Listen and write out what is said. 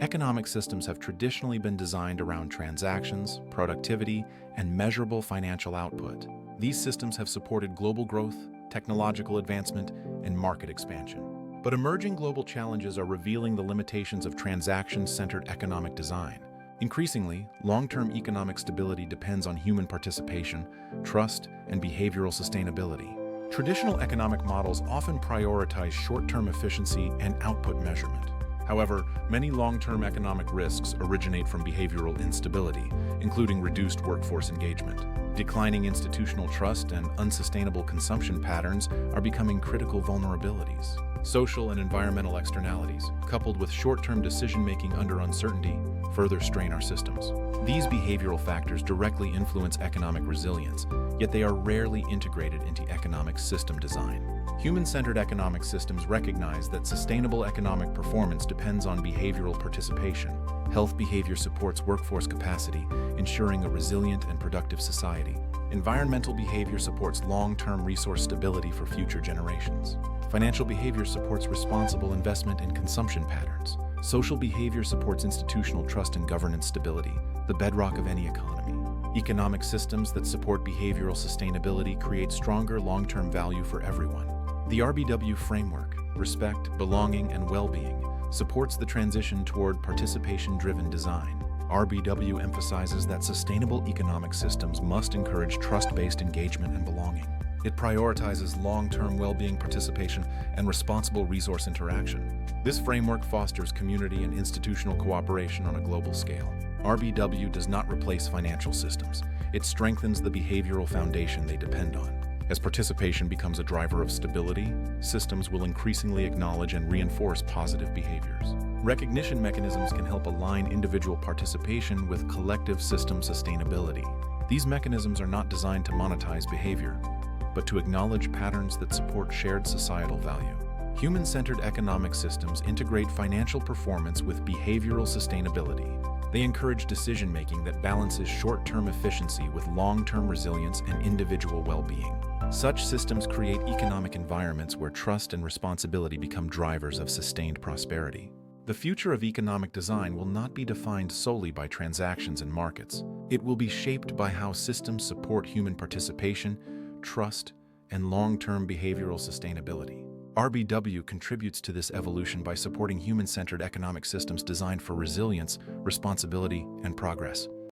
Economic systems have traditionally been designed around transactions, productivity, and measurable financial output. These systems have supported global growth, technological advancement, and market expansion. But emerging global challenges are revealing the limitations of transaction-centered economic design. Increasingly, long-term economic stability depends on human participation, trust, and behavioral sustainability. Traditional economic models often prioritize short-term efficiency and output measurement. However, many long-term economic risks originate from behavioral instability, including reduced workforce engagement. Declining institutional trust and unsustainable consumption patterns are becoming critical vulnerabilities. Social and environmental externalities, coupled with short-term decision-making under uncertainty, further strain our systems. These behavioral factors directly influence economic resilience, yet they are rarely integrated into economic system design. Human-centered economic systems recognize that sustainable economic performance depends on behavioral participation. Health behavior supports workforce capacity, ensuring a resilient and productive society. Environmental behavior supports long-term resource stability for future generations. Financial behavior supports responsible investment and consumption patterns. Social behavior supports institutional trust and governance stability, the bedrock of any economy. Economic systems that support behavioral sustainability create stronger long-term value for everyone. The RBW Framework, respect, belonging, and well-being, supports the transition toward participation-driven design. RBW emphasizes that sustainable economic systems must encourage trust-based engagement and belonging. It prioritizes long-term well-being participation and responsible resource interaction. This framework fosters community and institutional cooperation on a global scale. RBW does not replace financial systems. It strengthens the behavioral foundation they depend on. As participation becomes a driver of stability, systems will increasingly acknowledge and reinforce positive behaviors. Recognition mechanisms can help align individual participation with collective system sustainability. These mechanisms are not designed to monetize behavior, but to acknowledge patterns that support shared societal value. Human-centered economic systems integrate financial performance with behavioral sustainability. They encourage decision-making that balances short-term efficiency with long-term resilience and individual well-being. Such systems create economic environments where trust and responsibility become drivers of sustained prosperity. The future of economic design will not be defined solely by transactions and markets. It will be shaped by how systems support human participation, trust, and long-term behavioral sustainability. RBW contributes to this evolution by supporting human-centered economic systems designed for resilience, responsibility, and progress.